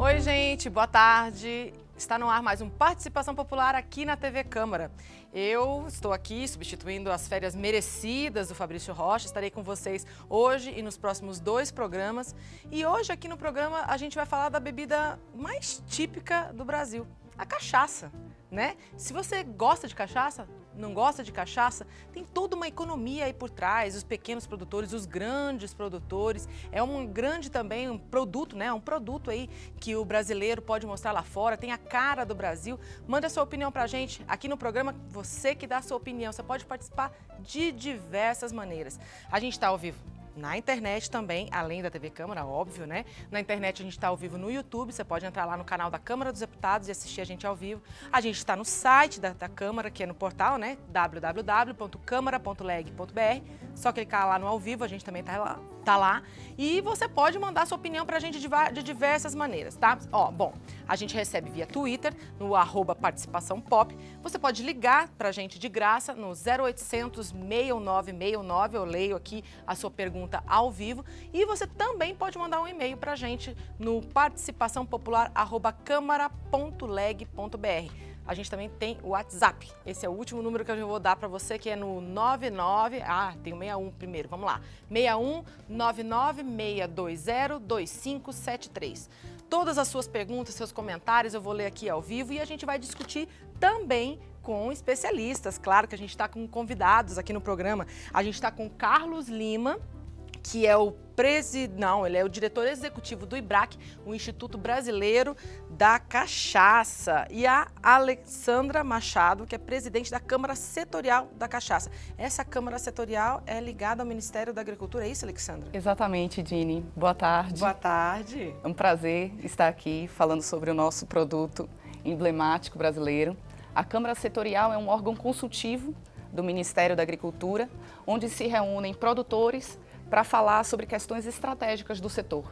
Oi, gente, boa tarde. Está no ar mais um Participação Popular aqui na TV Câmara. Eu estou aqui substituindo as férias merecidas do Fabrício Rocha. Estarei com vocês hoje e nos próximos 2 programas. E hoje aqui no programa a gente vai falar da bebida mais típica do Brasil, a cachaça, né? Se você gosta de cachaça, não gosta de cachaça, tem toda uma economia aí por trás, os pequenos produtores, os grandes produtores. É um grande também um produto, né? Um produto aí que o brasileiro pode mostrar lá fora, tem a cara do Brasil. Manda a sua opinião pra gente aqui no programa, você que dá a sua opinião. Você pode participar de diversas maneiras. A gente está ao vivo na internet também, além da TV Câmara, óbvio, né? Na internet a gente está ao vivo no YouTube, você pode entrar lá no canal da Câmara dos Deputados e assistir a gente ao vivo. A gente está no site da Câmara, que é no portal, né? www.câmara.leg.br. Só clicar lá no ao vivo, a gente também tá lá. E você pode mandar sua opinião pra gente de diversas maneiras, tá? Ó, bom, a gente recebe via Twitter, no @participaçãopop. Você pode ligar pra gente de graça no 0800 6969, eu leio aqui a sua pergunta ao vivo. E você também pode mandar um e-mail pra gente no participaçãopopular@câmara.leg.br. A gente também tem o WhatsApp. Esse é o último número que eu vou dar para você, que é no 99... Ah, tem o 61 primeiro, vamos lá. 61 99 620 2573. Todas as suas perguntas, seus comentários, eu vou ler aqui ao vivo e a gente vai discutir também com especialistas. Claro que a gente está com convidados aqui no programa. A gente está com Carlos Lima, que é ele é o diretor executivo do IBRAC, o Instituto Brasileiro da Cachaça, e a Alexandra Machado, que é presidente da Câmara Setorial da Cachaça. Essa Câmara Setorial é ligada ao Ministério da Agricultura, é isso, Alexandra? Exatamente, Dini. Boa tarde. Boa tarde. É um prazer estar aqui falando sobre o nosso produto emblemático brasileiro. A Câmara Setorial é um órgão consultivo do Ministério da Agricultura, onde se reúnem produtores para falar sobre questões estratégicas do setor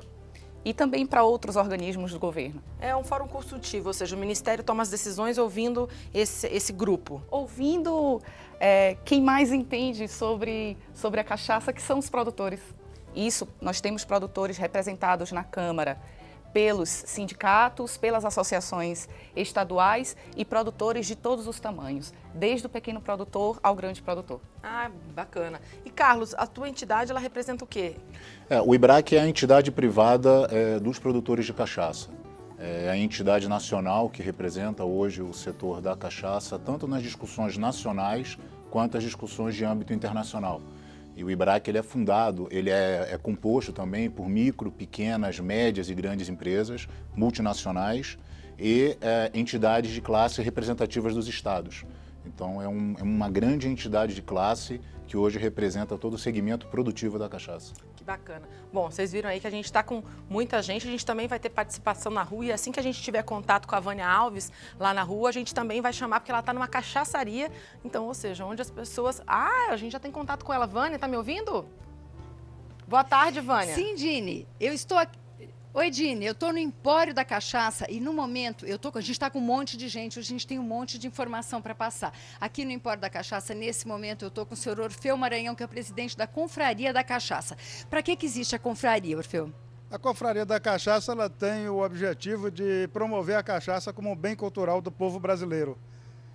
e também para outros organismos do governo. É um fórum consultivo, ou seja, o Ministério toma as decisões ouvindo esse grupo. Ouvindo quem mais entende sobre a cachaça, que são os produtores. Isso, nós temos produtores representados na Câmara pelos sindicatos, pelas associações estaduais e produtores de todos os tamanhos, desde o pequeno produtor ao grande produtor. Ah, bacana. E Carlos, a tua entidade, ela representa o quê? O IBRAC é a entidade privada dos produtores de cachaça. É a entidade nacional que representa hoje o setor da cachaça, tanto nas discussões nacionais quanto as discussões de âmbito internacional. E o IBRAC ele é fundado, ele é composto também por micro, pequenas, médias e grandes empresas, multinacionais e entidades de classe representativas dos estados. Então é uma grande entidade de classe que hoje representa todo o segmento produtivo da cachaça. Que bacana. Bom, vocês viram aí que a gente está com muita gente, a gente também vai ter participação na rua e assim que a gente tiver contato com a Vânia Alves lá na rua, a gente também vai chamar, porque ela está numa cachaçaria, então, ou seja, onde as pessoas... Ah, a gente já tem contato com ela. Vânia, tá me ouvindo? Boa tarde, Vânia. Sim, Dini, eu estou aqui. Oi, Dini, eu estou no Empório da Cachaça e no momento, a gente está com um monte de gente, hoje a gente tem um monte de informação para passar. Aqui no Empório da Cachaça, nesse momento, eu estou com o senhor Orfeu Maranhão, que é o presidente da Confraria da Cachaça. Para que existe a Confraria, Orfeu? A Confraria da Cachaça ela tem o objetivo de promover a cachaça como um bem cultural do povo brasileiro.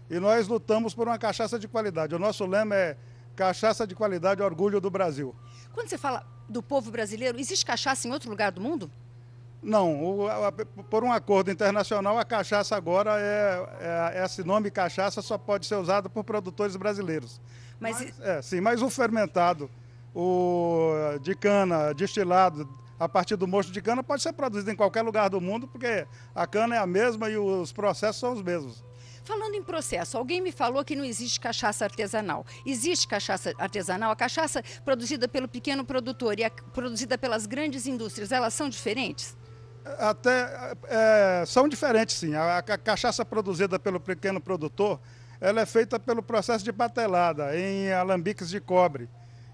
E nós lutamos por uma cachaça de qualidade. O nosso lema é cachaça de qualidade, orgulho do Brasil. Quando você fala do povo brasileiro, existe cachaça em outro lugar do mundo? Não, por um acordo internacional, a cachaça agora, esse nome cachaça só pode ser usado por produtores brasileiros. Mas o fermentado, de cana, destilado, a partir do mosto de cana, pode ser produzido em qualquer lugar do mundo, porque a cana é a mesma e os processos são os mesmos. Falando em processo, alguém me falou que não existe cachaça artesanal. Existe cachaça artesanal? A cachaça produzida pelo pequeno produtor e a produzida pelas grandes indústrias, elas são diferentes? São diferentes, sim. A cachaça produzida pelo pequeno produtor, ela é feita pelo processo de patelada em alambiques de cobre.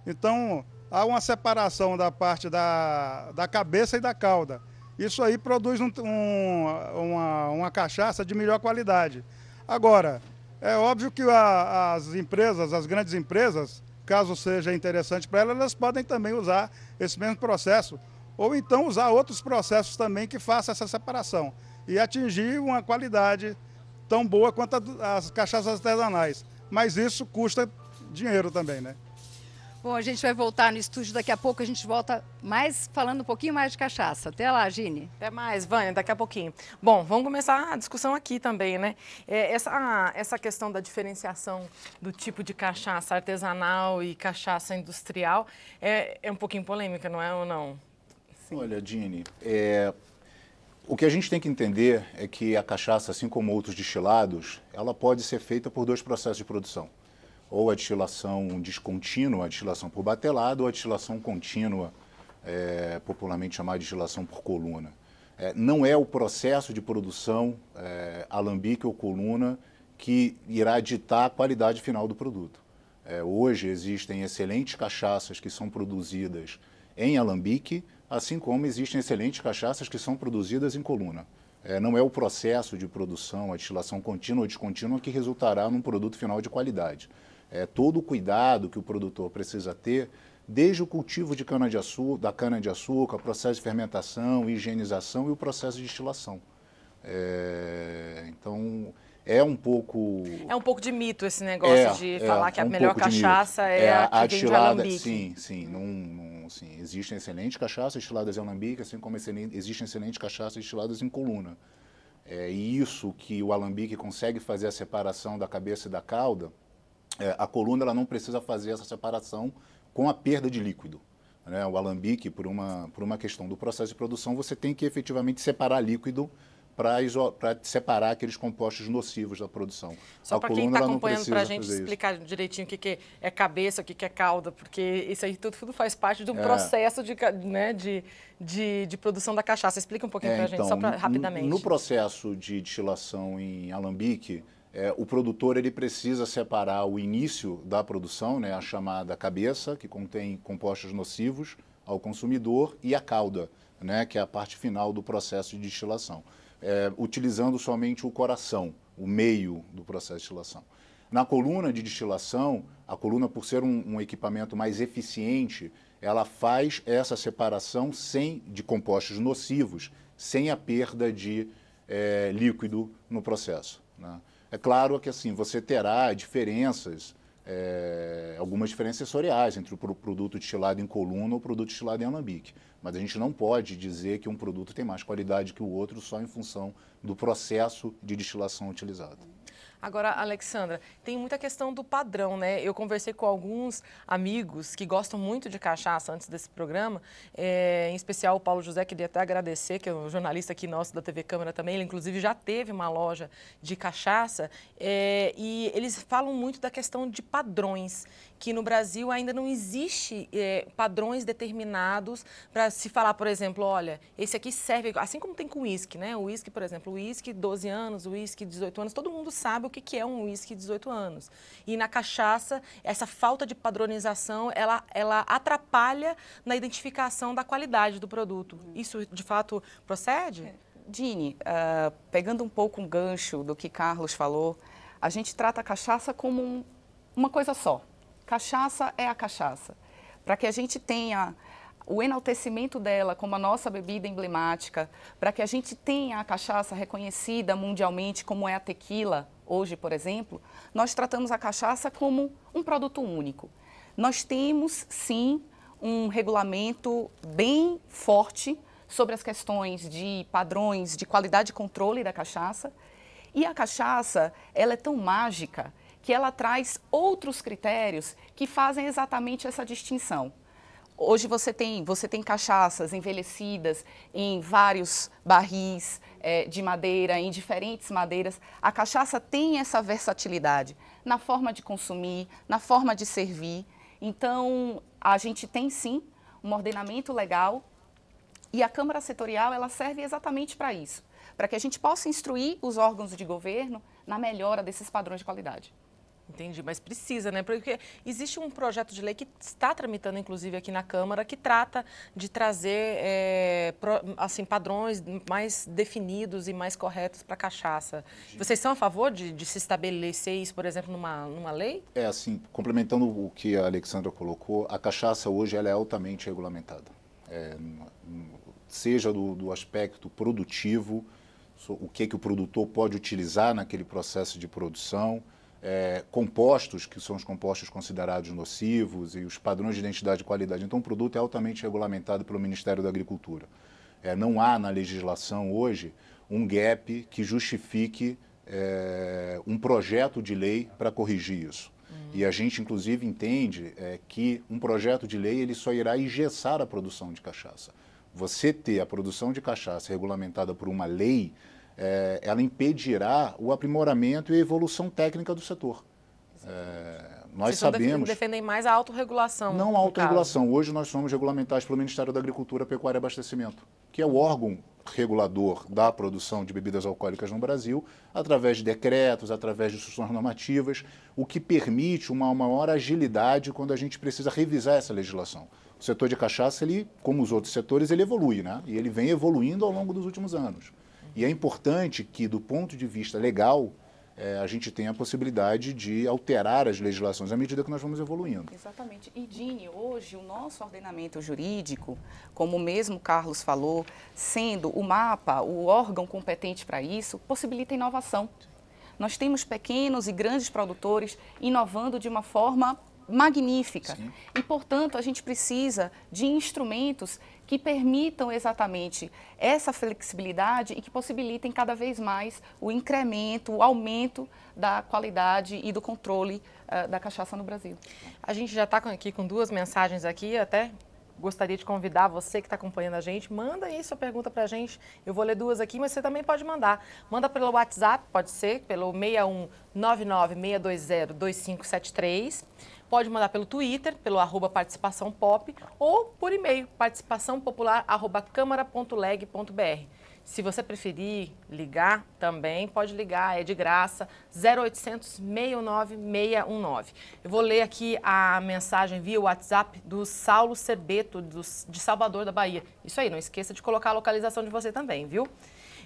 Então, há uma separação da parte da cabeça e da cauda. Isso aí produz uma cachaça de melhor qualidade. Agora, é óbvio que as grandes empresas, caso seja interessante para elas, elas podem também usar esse mesmo processo ou então usar outros processos também que façam essa separação e atingir uma qualidade tão boa quanto as cachaças artesanais. Mas isso custa dinheiro também, né? Bom, a gente vai voltar no estúdio daqui a pouco, a gente volta falando um pouquinho mais de cachaça. Até lá, Gine. Até mais, Vânia, daqui a pouquinho. Bom, vamos começar a discussão aqui também, né? Essa questão da diferenciação do tipo de cachaça artesanal e cachaça industrial é um pouquinho polêmica, não é ou não? Sim. Olha, Gine, o que a gente tem que entender é que a cachaça, assim como outros destilados, ela pode ser feita por dois processos de produção. Ou a destilação descontínua, a destilação por batelado, ou a destilação contínua, popularmente chamada de destilação por coluna. Não é o processo de produção alambique ou coluna que irá ditar a qualidade final do produto. Hoje existem excelentes cachaças que são produzidas em alambique, assim como existem excelentes cachaças que são produzidas em coluna. Não é o processo de produção, a destilação contínua ou descontínua que resultará num produto final de qualidade. Todo o cuidado que o produtor precisa ter, desde o cultivo de da cana-de-açúcar, processo de fermentação, higienização e o processo de destilação. Então, é um pouco... É um pouco de mito esse negócio de falar que a melhor cachaça é a que vem de alambique. Sim, existem excelentes cachaças destiladas em alambique, assim como existem excelentes cachaças destiladas em coluna. E isso que o alambique consegue fazer a separação da cabeça e da cauda, a coluna ela não precisa fazer essa separação com a perda de líquido. Né? O alambique, por uma questão do processo de produção, você tem que efetivamente separar líquido para separar aqueles compostos nocivos da produção. Só para quem está acompanhando, para a gente explicar direitinho o que é cabeça, o que é cauda, porque isso aí tudo faz parte de um processo de produção da cachaça. Explica um pouquinho para a gente, só rapidamente. No processo de destilação em alambique, o produtor ele precisa separar o início da produção, né, a chamada cabeça, que contém compostos nocivos ao consumidor, e a cauda, né, que é a parte final do processo de destilação, utilizando somente o coração, o meio do processo de destilação. Na coluna de destilação, a coluna, por ser um equipamento mais eficiente, ela faz essa separação de compostos nocivos, sem a perda de líquido no processo, né? É claro que assim, você terá diferenças, algumas diferenças sensoriais entre o produto destilado em coluna ou o produto destilado em alambique. Mas a gente não pode dizer que um produto tem mais qualidade que o outro só em função do processo de destilação utilizado. Agora, Alexandra, tem muita questão do padrão, né? Eu conversei com alguns amigos que gostam muito de cachaça antes desse programa, em especial o Paulo José, queria até agradecer, que é um jornalista aqui nosso da TV Câmara também, ele inclusive já teve uma loja de cachaça, e eles falam muito da questão de padrões, que no Brasil ainda não existe padrões determinados para se falar, por exemplo, olha, esse aqui serve, assim como tem com o uísque, né? O uísque, por exemplo, o uísque 12 anos, o uísque 18 anos, todo mundo sabe o que é um uísque de 18 anos. E na cachaça, essa falta de padronização, ela atrapalha na identificação da qualidade do produto. Isso, de fato, procede? Gine, pegando um pouco um gancho do que Carlos falou, a gente trata a cachaça como uma coisa só. Cachaça é a cachaça. Para que a gente tenha o enaltecimento dela como a nossa bebida emblemática, para que a gente tenha a cachaça reconhecida mundialmente como é a tequila, hoje, por exemplo, nós tratamos a cachaça como um produto único. Nós temos, sim, um regulamento bem forte sobre as questões de padrões de qualidade e controle da cachaça. E a cachaça, ela é tão mágica que ela traz outros critérios que fazem exatamente essa distinção. Hoje você tem cachaças envelhecidas em vários barris de madeira, em diferentes madeiras. A cachaça tem essa versatilidade na forma de consumir, na forma de servir. Então, a gente tem sim um ordenamento legal e a Câmara Setorial ela serve exatamente para isso, para que a gente possa instruir os órgãos de governo na melhora desses padrões de qualidade. Entendi, mas precisa, né? Porque existe um projeto de lei que está tramitando, inclusive, aqui na Câmara, que trata de trazer assim, padrões mais definidos e mais corretos para a cachaça. Vocês são a favor de se estabelecer isso, por exemplo, numa lei? Assim, complementando o que a Alexandra colocou, a cachaça hoje ela é altamente regulamentada. seja do aspecto produtivo, o que o produtor pode utilizar naquele processo de produção, compostos, que são os compostos considerados nocivos, e os padrões de identidade e qualidade. Então, o produto é altamente regulamentado pelo Ministério da Agricultura. Não há na legislação hoje um gap que justifique um projeto de lei para corrigir isso. E a gente, inclusive, entende que um projeto de lei ele só irá engessar a produção de cachaça. Você ter a produção de cachaça regulamentada por uma lei, ela impedirá o aprimoramento e a evolução técnica do setor. Nós sabemos... defendem mais a autorregulação. Não a autorregulação. Hoje nós somos regulamentados pelo Ministério da Agricultura, Pecuária e Abastecimento, que é o órgão regulador da produção de bebidas alcoólicas no Brasil, através de decretos, através de instruções normativas, o que permite uma maior agilidade quando a gente precisa revisar essa legislação. O setor de cachaça, ele, como os outros setores, ele evolui, né? E ele vem evoluindo ao longo dos últimos anos. E é importante que, do ponto de vista legal, a gente tenha a possibilidade de alterar as legislações à medida que nós vamos evoluindo. Exatamente. E, Dini, hoje o nosso ordenamento jurídico, como o mesmo Carlos falou, sendo o MAPA o órgão competente para isso, possibilita inovação. Nós temos pequenos e grandes produtores inovando de uma forma magnífica. Sim. E, portanto, a gente precisa de instrumentos que permitam exatamente essa flexibilidade e que possibilitem cada vez mais o incremento, o aumento da qualidade e do controle da cachaça no Brasil. A gente já está aqui com duas mensagens aqui, até gostaria de convidar você que está acompanhando a gente, manda aí sua pergunta para a gente, eu vou ler duas aqui, mas você também pode mandar. Manda pelo WhatsApp, pode ser, pelo 61996202573. Pode mandar pelo Twitter, pelo @participaçãopop, ou por e-mail, participaçãopopular@câmara.leg.br. Se você preferir ligar também, pode ligar, é de graça, 0800 619 619. Eu vou ler aqui a mensagem via WhatsApp do Saulo Cerbeto, de Salvador, da Bahia. Isso aí, não esqueça de colocar a localização de você também, viu?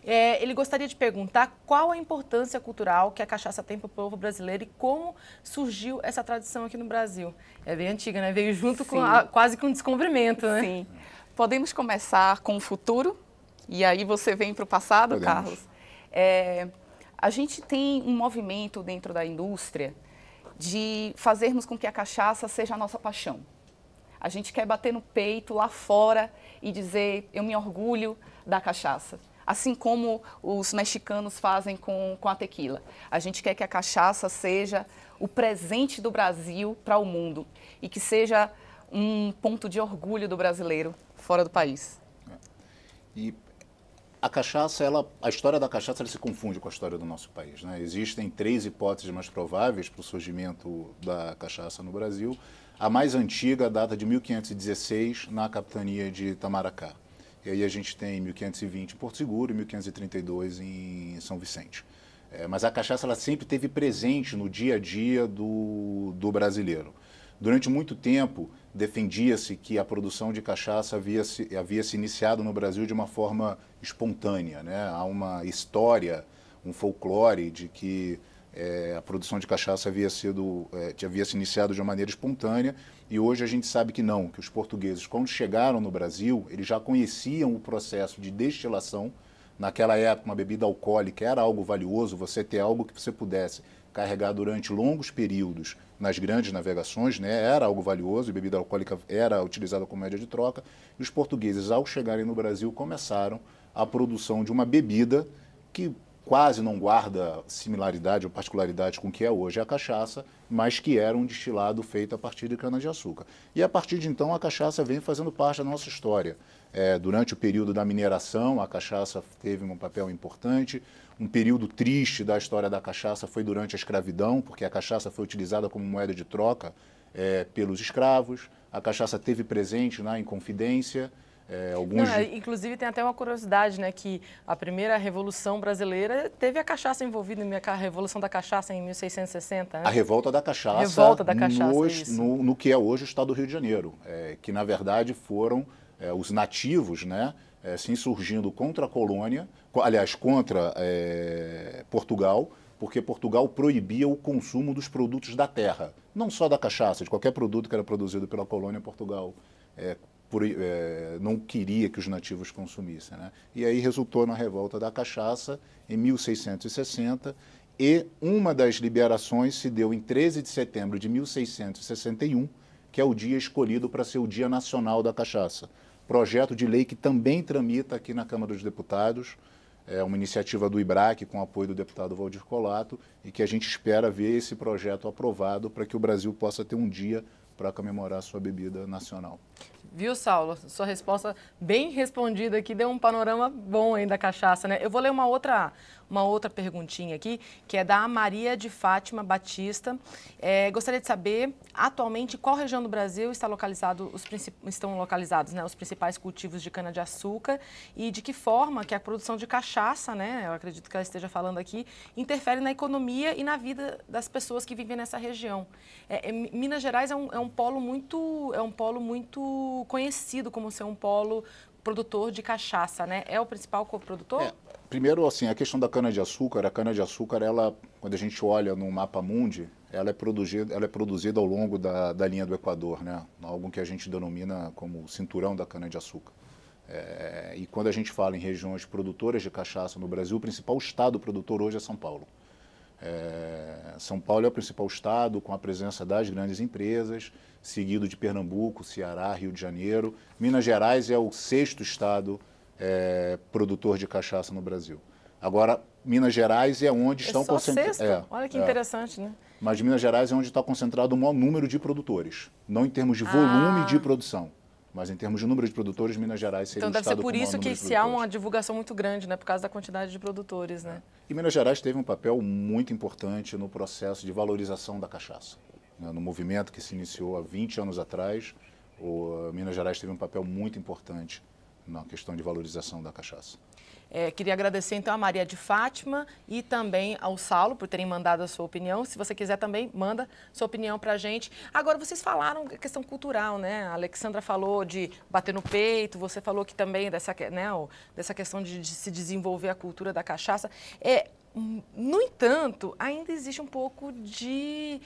Ele gostaria de perguntar qual a importância cultural que a cachaça tem para o povo brasileiro e como surgiu essa tradição aqui no Brasil. É bem antiga, né? Veio junto com quase com um descobrimento, né? Sim. Podemos começar com o futuro e aí você vem para o passado, Carlos? A gente tem um movimento dentro da indústria de fazermos com que a cachaça seja a nossa paixão. A gente quer bater no peito lá fora e dizer, eu me orgulho da cachaça. Assim como os mexicanos fazem com a tequila. A gente quer que a cachaça seja o presente do Brasil para o mundo e que seja um ponto de orgulho do brasileiro fora do país. E a cachaça, a história da cachaça ela se confunde com a história do nosso país, né? Existem 3 hipóteses mais prováveis para o surgimento da cachaça no Brasil. A mais antiga data de 1516, na capitania de Itamaracá. E aí a gente tem 1520 em Porto Seguro e 1532 em São Vicente. Mas a cachaça ela sempre esteve presente no dia a dia do brasileiro. Durante muito tempo, defendia-se que a produção de cachaça havia se iniciado no Brasil de uma forma espontânea, né? Há uma história, um folclore de que a produção de cachaça havia se iniciado de uma maneira espontânea, e hoje a gente sabe que não, que os portugueses, quando chegaram no Brasil, eles já conheciam o processo de destilação. Naquela época, uma bebida alcoólica era algo valioso, você ter algo que você pudesse carregar durante longos períodos nas grandes navegações, né? Era algo valioso, e bebida alcoólica era utilizada como média de troca, e os portugueses, ao chegarem no Brasil, começaram a produção de uma bebida que quase não guarda similaridade ou particularidade com o que é hoje a cachaça, mas que era um destilado feito a partir de cana-de-açúcar. E a partir de então a cachaça vem fazendo parte da nossa história. Durante o período da mineração, a cachaça teve um papel importante. Um período triste da história da cachaça foi durante a escravidão, porque a cachaça foi utilizada como moeda de troca pelos escravos. A cachaça teve presente na Inconfidência. Inclusive tem até uma curiosidade, né, que a primeira Revolução Brasileira teve a cachaça envolvida a Revolução da Cachaça em 1660. Né? A Revolta da Cachaça, no que é hoje o estado do Rio de Janeiro, que na verdade foram os nativos, né, se insurgindo contra a colônia, aliás, contra Portugal, porque Portugal proibia o consumo dos produtos da terra, não só da cachaça, de qualquer produto que era produzido pela colônia, Portugal não queria que os nativos consumissem, né? E aí resultou na revolta da cachaça em 1660, e uma das liberações se deu em 13 de setembro de 1661, que é o dia escolhido para ser o Dia Nacional da Cachaça. Projeto de lei que também tramita aqui na Câmara dos Deputados, é uma iniciativa do IBRAC com apoio do deputado Valdir Colato, e que a gente espera ver esse projeto aprovado para que o Brasil possa ter um dia para comemorar sua bebida nacional. Viu, Saulo? Sua resposta bem respondida aqui deu um panorama bom aí da cachaça, né? Eu vou ler uma outra perguntinha aqui, que é da Maria de Fátima Batista. Gostaria de saber, atualmente, qual região do Brasil estão localizados, né, os principais cultivos de cana-de-açúcar e de que forma que a produção de cachaça, né, eu acredito que ela esteja falando aqui, interfere na economia e na vida das pessoas que vivem nessa região. Minas Gerais é um polo muito conhecido como ser um polo produtor de cachaça, né? É o principal coprodutor? Primeiro, assim, a questão da cana-de-açúcar, ela, quando a gente olha no mapa mundi, ela é produzida ao longo da linha do Equador, né? Algo que a gente denomina como cinturão da cana-de-açúcar. E quando a gente fala em regiões produtoras de cachaça no Brasil, o principal estado produtor hoje é São Paulo. São Paulo é o principal estado com a presença das grandes empresas, seguido de Pernambuco, Ceará, Rio de Janeiro. Minas Gerais é o 6º estado produtor de cachaça no Brasil. Agora, Minas Gerais é onde estão concentrados... Olha que interessante, né? Mas Minas Gerais é onde está concentrado o maior número de produtores. Não em termos de volume de produção, mas em termos de número de produtores, Minas Gerais seria o estado com o maior número de produtores. Então deve ser por isso que se há uma divulgação muito grande, né? Por causa da quantidade de produtores, né? E Minas Gerais teve um papel muito importante no processo de valorização da cachaça. No movimento que se iniciou há 20 anos atrás, Minas Gerais teve um papel muito importante na questão de valorização da cachaça. Queria agradecer então a Maria de Fátima e também ao Saulo por terem mandado a sua opinião. Se você quiser também, manda sua opinião para a gente. Agora, vocês falaram da questão cultural, né? A Alexandra falou de bater no peito, você falou que também dessa questão de se desenvolver a cultura da cachaça. No entanto, ainda existe um pouco de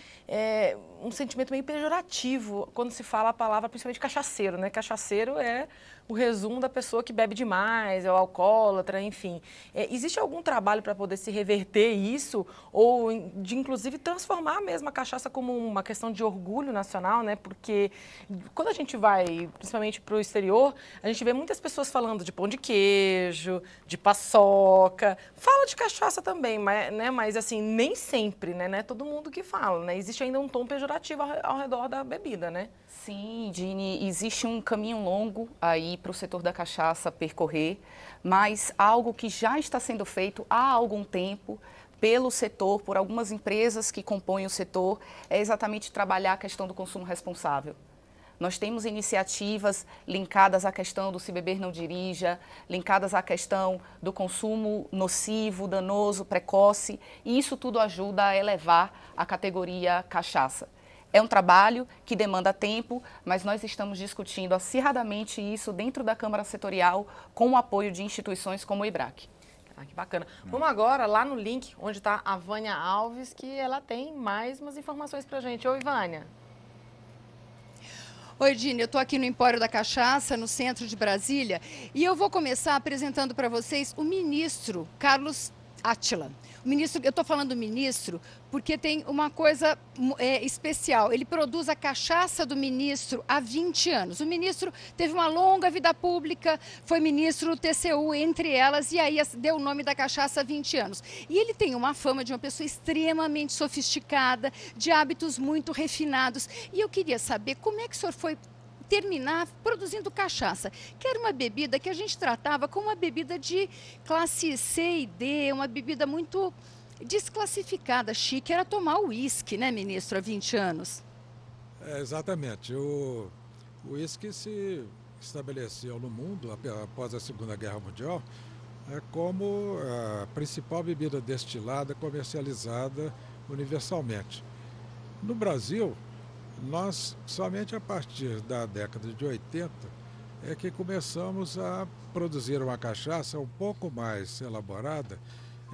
um sentimento meio pejorativo quando se fala a palavra, principalmente cachaceiro, né? Cachaceiro é o resumo da pessoa que bebe demais, é o alcoólatra, enfim. Existe algum trabalho para poder se reverter isso ou de, inclusive, transformar mesmo a cachaça como uma questão de orgulho nacional, né? Porque quando a gente vai, principalmente para o exterior, a gente vê muitas pessoas falando de pão de queijo, de paçoca, fala de cachaça também, mas assim, nem sempre, né? Não é todo mundo que fala, né? Existe ainda um tom pejorativo ao redor da bebida, né? Sim, Dini, existe um caminho longo aí para o setor da cachaça percorrer, mas algo que já está sendo feito há algum tempo pelo setor, por algumas empresas que compõem o setor, é exatamente trabalhar a questão do consumo responsável. Nós temos iniciativas linkadas à questão do se beber não dirija, linkadas à questão do consumo nocivo, danoso, precoce, e isso tudo ajuda a elevar a categoria cachaça. É um trabalho que demanda tempo, mas nós estamos discutindo acirradamente isso dentro da Câmara Setorial com o apoio de instituições como o IBRAC. Que bacana. Vamos agora lá no link onde está a Vânia Alves, que ela tem mais umas informações para a gente. Oi, Vânia. Oi, Dini, eu estou aqui no Empório da Cachaça, no centro de Brasília, e eu vou começar apresentando para vocês o ministro Carlos Átila. Eu estou falando do ministro porque tem uma coisa especial. Ele produz a cachaça do ministro há 20 anos. O ministro teve uma longa vida pública, foi ministro do TCU, entre elas, e aí deu o nome da cachaça há 20 anos. E ele tem uma fama de uma pessoa extremamente sofisticada, de hábitos muito refinados. E eu queria saber como é que o senhor foi terminar produzindo cachaça, que era uma bebida que a gente tratava como uma bebida de classe C e D, uma bebida muito desclassificada, chique, era tomar uísque, né, ministro, há 20 anos? Exatamente. O uísque se estabeleceu no mundo, após a Segunda Guerra Mundial, como a principal bebida destilada comercializada universalmente. No Brasil, nós, somente a partir da década de 80, é que começamos a produzir uma cachaça um pouco mais elaborada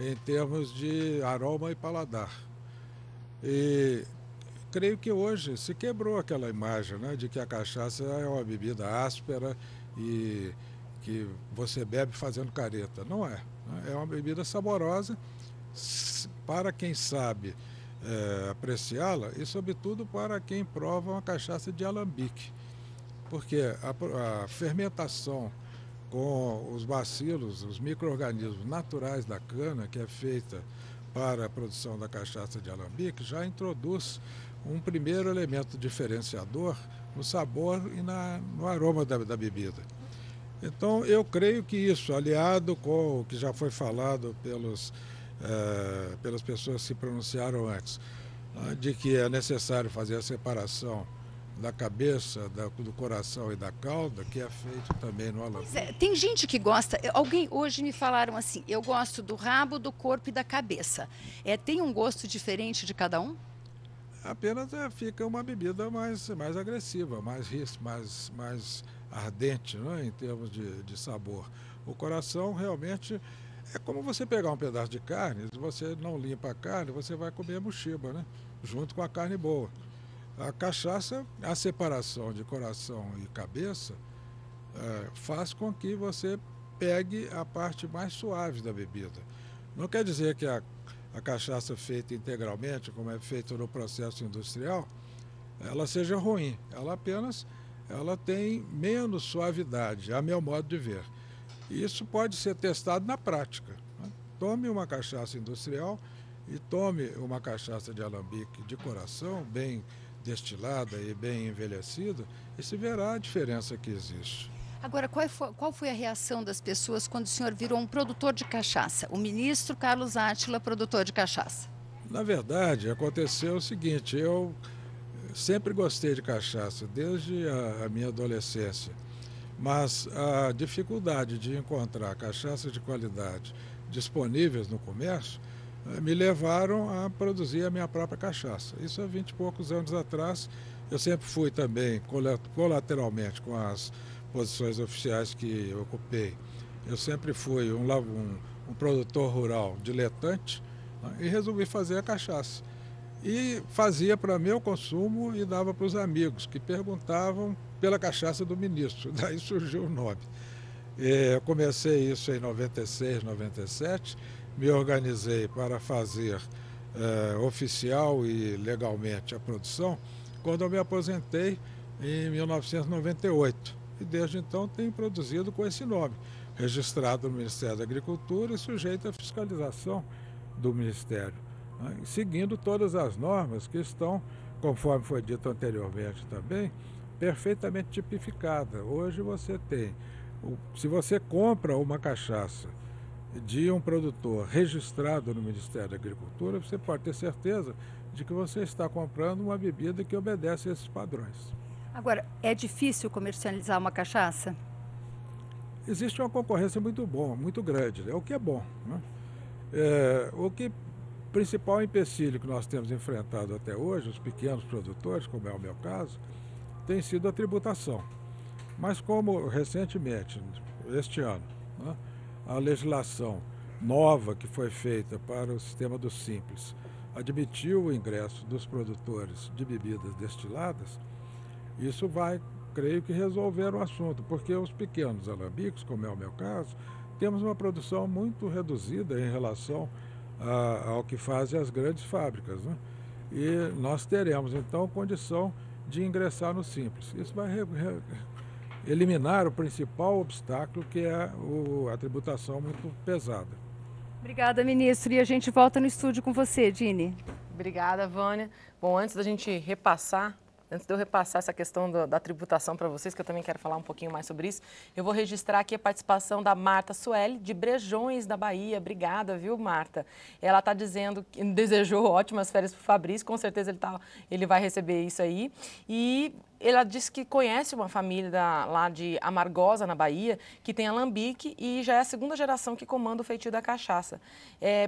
em termos de aroma e paladar. E creio que hoje se quebrou aquela imagem, né, de que a cachaça é uma bebida áspera e que você bebe fazendo careta. Não é. Né? É uma bebida saborosa para quem sabe apreciá-la e, sobretudo, para quem prova uma cachaça de alambique. Porque a fermentação com os bacilos, os micro-organismos naturais da cana, que é feita para a produção da cachaça de alambique, já introduz um primeiro elemento diferenciador no sabor e no aroma da bebida. Então, eu creio que isso, aliado com o que já foi falado pelas pessoas que se pronunciaram antes, de que é necessário fazer a separação da cabeça, do coração e da cauda, que é feito também no alambique. Tem gente que gosta, alguém hoje me falaram assim, eu gosto do rabo, do corpo e da cabeça. Tem um gosto diferente de cada um? Apenas fica uma bebida mais agressiva, mais ardente, né, em termos de sabor. O coração realmente é como você pegar um pedaço de carne, se você não limpa a carne, você vai comer mochiba, né, junto com a carne boa. A cachaça, a separação de coração e cabeça, faz com que você pegue a parte mais suave da bebida. Não quer dizer que a cachaça feita integralmente, como é feita no processo industrial, ela seja ruim. Ela tem menos suavidade, a meu modo de ver. E isso pode ser testado na prática. Né? Tome uma cachaça industrial e tome uma cachaça de alambique de coração, bem destilada e bem envelhecida, e se verá a diferença que existe. Agora, qual foi a reação das pessoas quando o senhor virou um produtor de cachaça? O ministro Carlos Átila, produtor de cachaça. Na verdade, aconteceu o seguinte, eu sempre gostei de cachaça, desde a minha adolescência, mas a dificuldade de encontrar cachaças de qualidade disponíveis no comércio me levaram a produzir a minha própria cachaça. Isso há 20 e poucos anos atrás. Eu sempre fui também, colateralmente, com as posições oficiais que eu ocupei. Eu sempre fui um produtor rural diletante, né, e resolvi fazer a cachaça. E fazia para meu consumo e dava para os amigos, que perguntavam pela cachaça do ministro. Daí surgiu o nome. Eu comecei isso em 96, 97, me organizei para fazer oficial e legalmente a produção, quando eu me aposentei em 1998. E desde então tenho produzido com esse nome, registrado no Ministério da Agricultura e sujeito à fiscalização do Ministério, né, seguindo todas as normas que estão, conforme foi dito anteriormente também, perfeitamente tipificada. Hoje você tem, se você compra uma cachaça de um produtor registrado no Ministério da Agricultura, você pode ter certeza de que você está comprando uma bebida que obedece a esses padrões. Agora, é difícil comercializar uma cachaça? Existe uma concorrência muito grande, né? O que é bom, né? O principal empecilho que nós temos enfrentado até hoje, os pequenos produtores, como é o meu caso, tem sido a tributação. Mas como recentemente, este ano, né, a legislação nova que foi feita para o sistema do Simples admitiu o ingresso dos produtores de bebidas destiladas, isso vai, creio que, resolver o assunto, porque os pequenos alambiques, como é o meu caso, temos uma produção muito reduzida em relação ao que fazem as grandes fábricas, né? E nós teremos, então, condição de ingressar no Simples. Isso vai eliminar o principal obstáculo, que é a tributação muito pesada. Obrigada, ministro. E a gente volta no estúdio com você, Dini. Obrigada, Vânia. Bom, antes de eu repassar essa questão da tributação para vocês, que eu também quero falar um pouquinho mais sobre isso, eu vou registrar aqui a participação da Marta Sueli, de Brejões, da Bahia. Obrigada, viu, Marta? Ela está dizendo que desejou ótimas férias para o Fabrício, com certeza ele vai receber isso aí. E ela disse que conhece uma família lá de Amargosa, na Bahia, que tem alambique e já é a segunda geração que comanda o feitio da cachaça.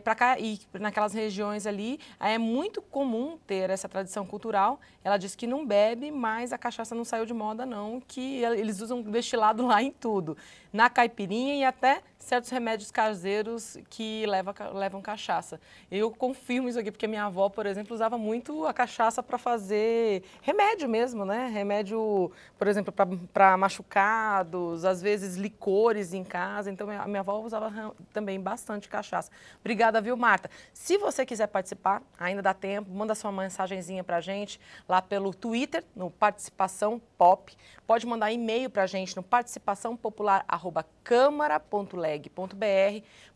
Para cá e naquelas regiões ali, é muito comum ter essa tradição cultural. Ela disse que não bebe, mas a cachaça não saiu de moda não, que eles usam destilado lá em tudo. Na caipirinha e até certos remédios caseiros que levam cachaça. Eu confirmo isso aqui, porque minha avó, por exemplo, usava muito a cachaça para fazer remédio mesmo, né? Remédio, por exemplo, para machucados, às vezes licores em casa. Então, a minha avó usava também bastante cachaça. Obrigada, viu, Marta? Se você quiser participar, ainda dá tempo, manda sua mensagenzinha para a gente lá pelo Twitter, no Participação Pop. Pode mandar e-mail para a gente no participaçãopopular@câmara.leg.br.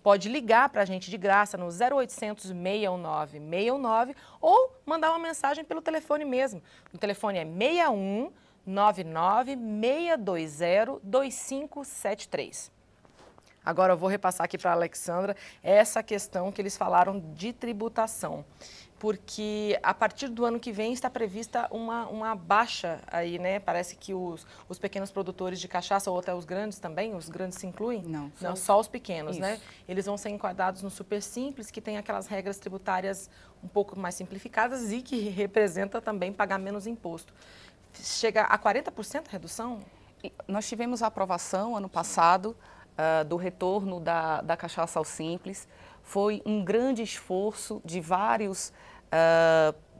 Pode ligar para a gente de graça no 0800 619 619 ou mandar uma mensagem pelo telefone mesmo. O telefone é 61 99 620 2573. Agora eu vou repassar aqui para a Alexandra essa questão que eles falaram de tributação. Porque a partir do ano que vem está prevista uma baixa aí, né? Parece que os pequenos produtores de cachaça, ou até os grandes também, os grandes se incluem? Não. Não, só os pequenos, Isso. né? Eles vão ser enquadrados no Super Simples, que tem aquelas regras tributárias um pouco mais simplificadas e que representa também pagar menos imposto. Chega a 40% redução? Nós tivemos a aprovação ano passado do retorno da cachaça ao Simples. Foi um grande esforço de vários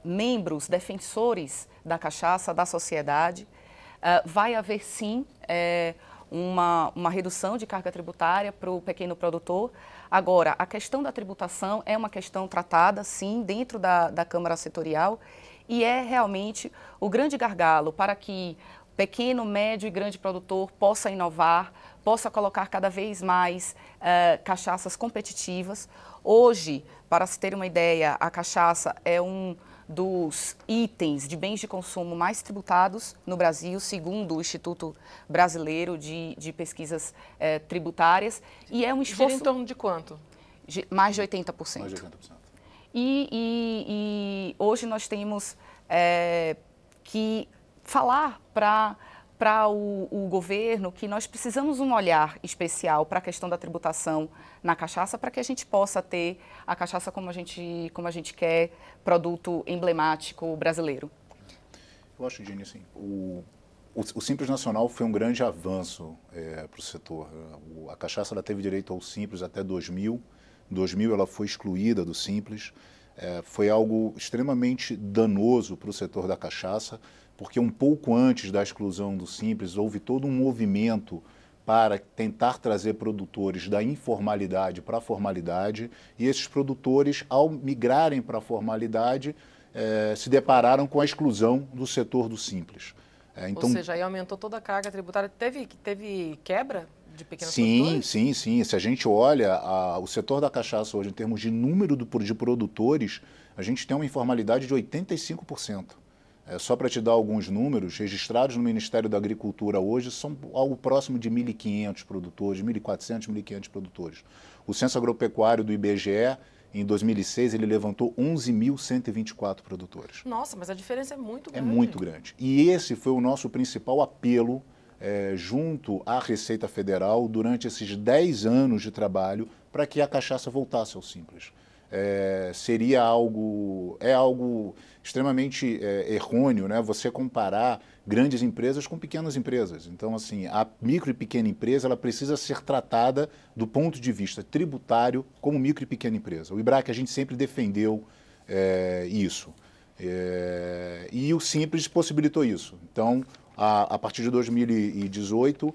membros, defensores da cachaça, da sociedade. Vai haver, sim, uma redução de carga tributária para o pequeno produtor. Agora, a questão da tributação é uma questão tratada, sim, dentro da Câmara Setorial e é realmente o grande gargalo para que pequeno, médio e grande produtor possa inovar, possa colocar cada vez mais cachaças competitivas. Hoje, para se ter uma ideia, a cachaça é um dos itens de bens de consumo mais tributados no Brasil, segundo o Instituto Brasileiro de Pesquisas Tributárias. E é um esforço... Gira em torno de quanto? Mais de 80%. Mais de 80%. E hoje nós temos que falar para o governo que nós precisamos um olhar especial para a questão da tributação na cachaça, para que a gente possa ter a cachaça como a gente quer, produto emblemático brasileiro. Eu acho, Dini, assim, o Simples Nacional foi um grande avanço para o setor. A cachaça ela teve direito ao Simples até 2000. Em 2000 ela foi excluída do Simples. Foi algo extremamente danoso para o setor da cachaça, porque um pouco antes da exclusão do Simples, houve todo um movimento para tentar trazer produtores da informalidade para a formalidade, e esses produtores, ao migrarem para a formalidade, se depararam com a exclusão do setor do Simples. Ou seja, aí aumentou toda a carga tributária. Teve quebra de pequenos produtores? Sim. Se a gente olha o setor da cachaça hoje, em termos de número de produtores, a gente tem uma informalidade de 85%. Só para te dar alguns números, registrados no Ministério da Agricultura hoje são algo próximo de 1.500 produtores, 1.400, 1.500 produtores. O Censo Agropecuário do IBGE, em 2006, ele levantou 11.124 produtores. Nossa, mas a diferença é muito grande. É muito grande. E esse foi o nosso principal apelo junto à Receita Federal durante esses 10 anos de trabalho para que a cachaça voltasse ao Simples. Seria algo extremamente errôneo, né? Você comparar grandes empresas com pequenas empresas. Então, assim, a micro e pequena empresa ela precisa ser tratada do ponto de vista tributário como micro e pequena empresa. O IBRAC a gente sempre defendeu isso. E o Simples possibilitou isso. Então, a partir de 2018,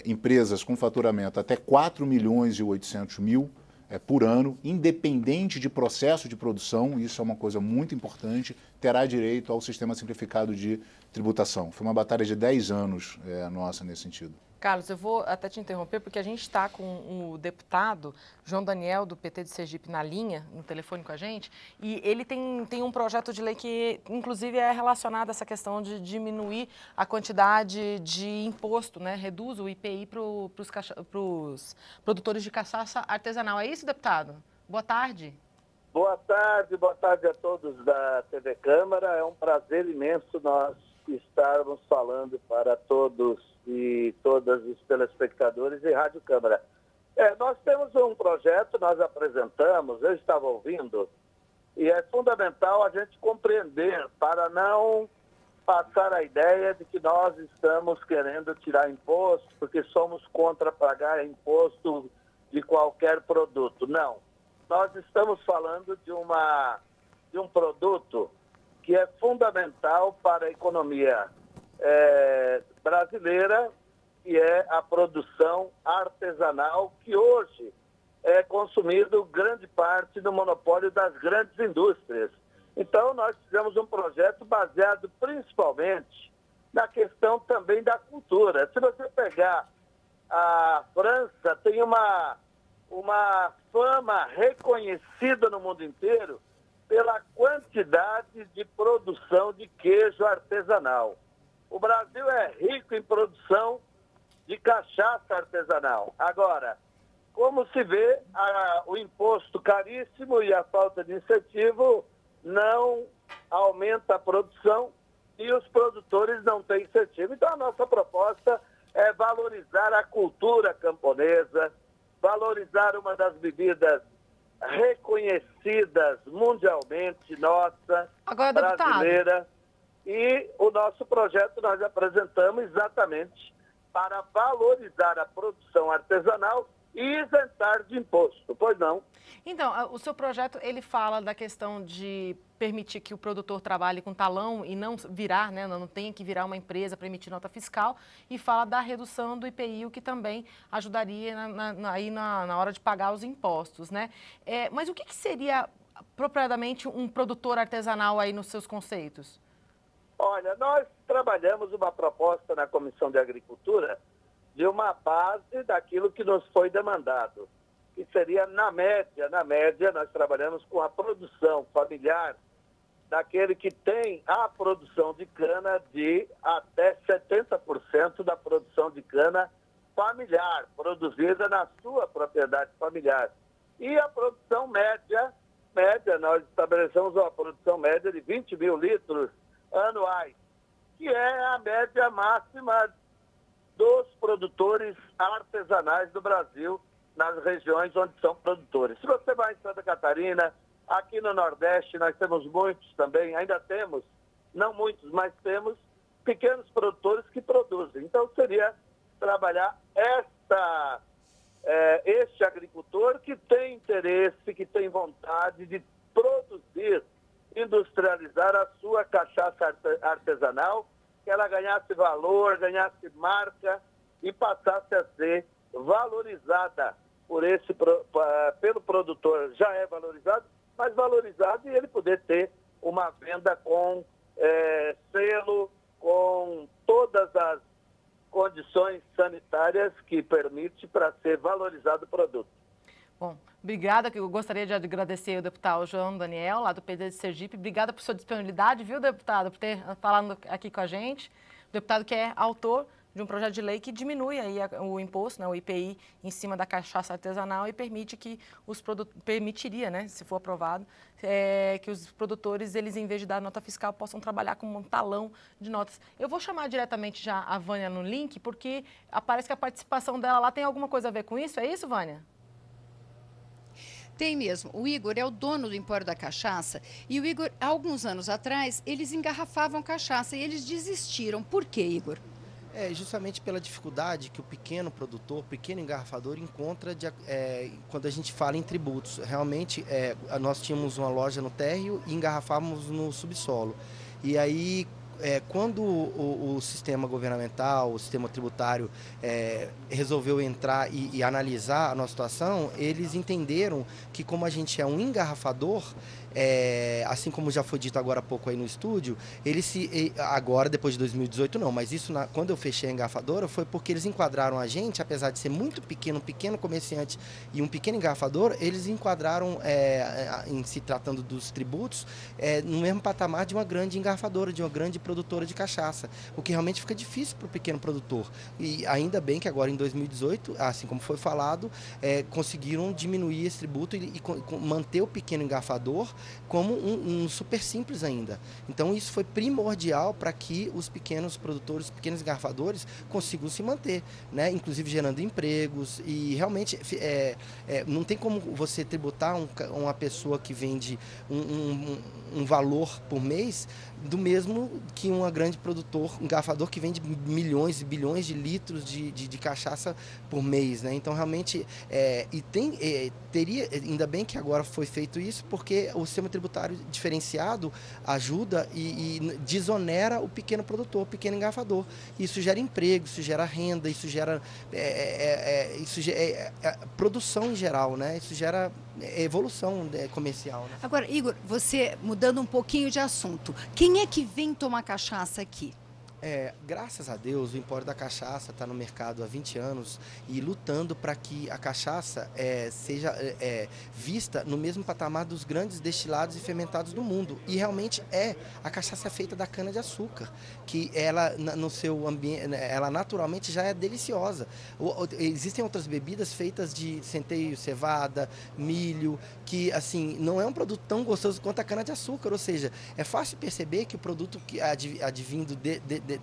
empresas com faturamento até 4.800.000 por ano, independente de processo de produção, isso é uma coisa muito importante, terá direito ao sistema simplificado de tributação. Foi uma batalha de 10 anos nossa nesse sentido. Carlos, eu vou até te interromper, porque a gente está com o deputado João Daniel, do PT de Sergipe, na linha, no telefone com a gente, e ele tem um projeto de lei que, inclusive, é relacionado a essa questão de diminuir a quantidade de imposto, né? Reduz o IPI para os produtores de cachaça artesanal. É isso, deputado? Boa tarde. Boa tarde a todos da TV Câmara. É um prazer imenso nós estarmos falando para todos e todas os telespectadores e Rádio Câmara. Nós temos um projeto, nós apresentamos, eu estava ouvindo, e é fundamental a gente compreender para não passar a ideia de que nós estamos querendo tirar imposto, porque somos contra pagar imposto de qualquer produto. Não. Nós estamos falando de um produto que é fundamental para a economia brasileira, que é a produção artesanal, que hoje é consumido grande parte do monopólio das grandes indústrias. Então, nós fizemos um projeto baseado principalmente na questão também da cultura. Se você pegar a França, tem uma fama reconhecida no mundo inteiro pela quantidade de produção de queijo artesanal. O Brasil é rico em produção de cachaça artesanal. Agora, como se vê, o imposto caríssimo e a falta de incentivo não aumenta a produção e os produtores não têm incentivo. Então, a nossa proposta é valorizar a cultura camponesa, valorizar uma das bebidas reconhecidas mundialmente, nossa, agora, brasileira. E o nosso projeto nós apresentamos exatamente para valorizar a produção artesanal e isentar de imposto, pois não? Então, o seu projeto, ele fala da questão de permitir que o produtor trabalhe com talão e não virar, né, não tenha que virar uma empresa para emitir nota fiscal, e fala da redução do IPI, o que também ajudaria na hora de pagar os impostos, né? Mas o que seria propriamente um produtor artesanal aí nos seus conceitos? Olha, nós trabalhamos uma proposta na Comissão de Agricultura de uma base daquilo que nos foi demandado, que seria na média nós trabalhamos com a produção familiar daquele que tem a produção de cana de até 70% da produção de cana familiar, produzida na sua propriedade familiar. E a produção média, nós estabelecemos uma produção média de 20 mil litros anuais, que é a média máxima dos produtores artesanais do Brasil, nas regiões onde são produtores. Se você vai em Santa Catarina, aqui no Nordeste, nós temos muitos também, ainda temos, não muitos, mas temos pequenos produtores que produzem. Então, seria trabalhar este agricultor que tem interesse, que tem vontade de produzir, industrializar a sua cachaça artesanal, que ela ganhasse valor, ganhasse marca e passasse a ser valorizada pelo produtor. Já é valorizado, mas valorizado e ele poder ter uma venda com selo, com todas as condições sanitárias que permite para ser valorizado o produto. Bom, obrigada, que eu gostaria de agradecer ao deputado João Daniel, lá do PD de Sergipe. Obrigada por sua disponibilidade, viu, deputado, por ter falado aqui com a gente. O deputado que é autor de um projeto de lei que diminui aí o imposto, né, o IPI, em cima da cachaça artesanal e permite que permitiria, né, se for aprovado, que os produtores, eles, em vez de dar nota fiscal, possam trabalhar com um talão de notas. Eu vou chamar diretamente já a Vânia no link, porque parece que a participação dela lá tem alguma coisa a ver com isso. É isso, Vânia? Tem mesmo. O Igor é o dono do Empório da Cachaça e o Igor, há alguns anos atrás, eles engarrafavam cachaça e eles desistiram. Por quê, Igor? Justamente pela dificuldade que o pequeno produtor, pequeno engarrafador encontra quando a gente fala em tributos. Realmente, nós tínhamos uma loja no térreo e engarrafávamos no subsolo. E aí, quando o sistema governamental, o sistema tributário resolveu entrar e analisar a nossa situação, eles entenderam que, como a gente é um engarrafador, assim como já foi dito agora há pouco aí no estúdio, agora, depois de 2018 não, mas isso quando eu fechei a engarrafadora foi porque eles enquadraram a gente, apesar de ser muito pequeno, um pequeno comerciante e um pequeno engarrafador, eles enquadraram, em se tratando dos tributos, no mesmo patamar de uma grande engarrafadora, de uma grande produtora de cachaça, o que realmente fica difícil para o pequeno produtor. E ainda bem que agora em 2018, assim como foi falado, conseguiram diminuir esse tributo e manter o pequeno engarrafador como um super simples ainda. Então isso foi primordial para que os pequenos produtores, os pequenos engarrafadores consigam se manter, né? Inclusive gerando empregos e realmente não tem como você tributar uma pessoa que vende um valor por mês do mesmo que um grande produtor, um engarrafador que vende milhões e bilhões de litros de cachaça por mês, né? Então, realmente, teria, ainda bem que agora foi feito isso, porque o sistema tributário diferenciado ajuda e desonera o pequeno produtor, o pequeno engarrafador. Isso gera emprego, isso gera renda, isso gera produção em geral, né? Isso gera evolução comercial. Né? Agora, Igor, você mudando um pouquinho de assunto, quem é que vem tomar cachaça aqui? Graças a Deus, o Empório da Cachaça está no mercado há 20 anos e lutando para que a cachaça seja vista no mesmo patamar dos grandes destilados e fermentados do mundo. E realmente a cachaça é feita da cana-de-açúcar, que ela, no seu ambiente, ela naturalmente já é deliciosa. Existem outras bebidas feitas de centeio, cevada, milho, que assim, não é um produto tão gostoso quanto a cana-de-açúcar, ou seja, é fácil perceber que o produto que advindo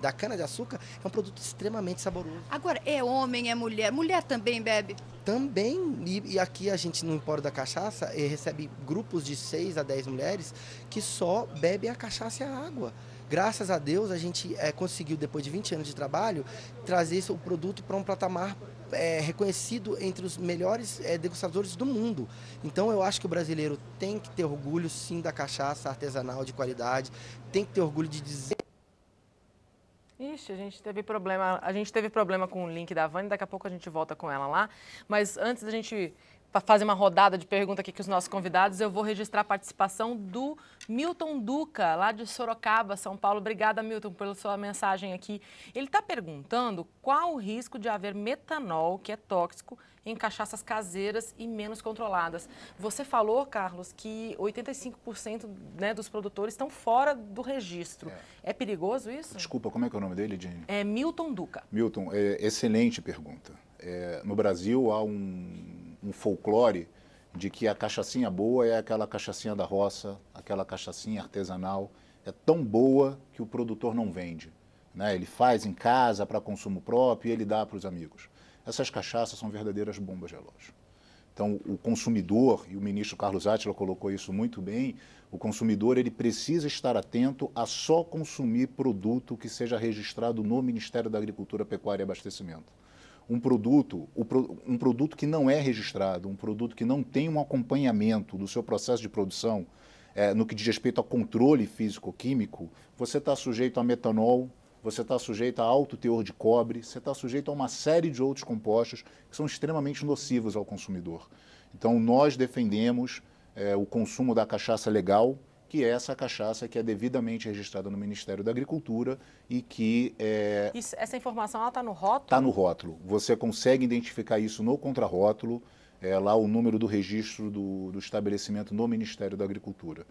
da cana-de-açúcar é um produto extremamente saboroso. Agora, é homem, é mulher? Mulher também bebe? Também, e aqui a gente no Empório da Cachaça recebe grupos de 6 a 10 mulheres que só bebem a cachaça e a água. Graças a Deus, a gente conseguiu, depois de 20 anos de trabalho, trazer o produto para um patamar reconhecido entre os melhores degustadores do mundo. Então, eu acho que o brasileiro tem que ter orgulho, sim, da cachaça artesanal de qualidade, tem que ter orgulho de dizer... Ixi, a gente teve problema com o link da Vânia, daqui a pouco a gente volta com ela lá. Mas antes da gente fazer uma rodada de pergunta aqui com os nossos convidados, eu vou registrar a participação do Milton Duca, lá de Sorocaba, São Paulo. Obrigada, Milton, pela sua mensagem aqui. Ele está perguntando qual o risco de haver metanol, que é tóxico, em cachaças caseiras e menos controladas. Você falou, Carlos, que 85% dos produtores estão fora do registro. É perigoso isso? Desculpa, como é que é o nome dele, Jenny? É Milton Duca. Milton, excelente pergunta. No Brasil há um folclore de que a cachaçinha boa é aquela cachaçinha da roça, aquela cachaçinha artesanal. É tão boa que o produtor não vende, né? Ele faz em casa para consumo próprio e ele dá para os amigos. Essas cachaças são verdadeiras bombas de relógio. Então, o consumidor, e o ministro Carlos Átila colocou isso muito bem, o consumidor ele precisa estar atento a só consumir produto que seja registrado no Ministério da Agricultura, Pecuária e Abastecimento. Um produto que não é registrado, um produto que não tem um acompanhamento do seu processo de produção, no que diz respeito ao controle físico-químico, você está sujeito a metanol, você está sujeito a alto teor de cobre, você está sujeito a uma série de outros compostos que são extremamente nocivos ao consumidor. Então, nós defendemos o consumo da cachaça legal, que é essa cachaça que é devidamente registrada no Ministério da Agricultura e que... Essa informação está no rótulo? Está no rótulo. Você consegue identificar isso no contrarótulo, lá o número do registro do estabelecimento no Ministério da Agricultura.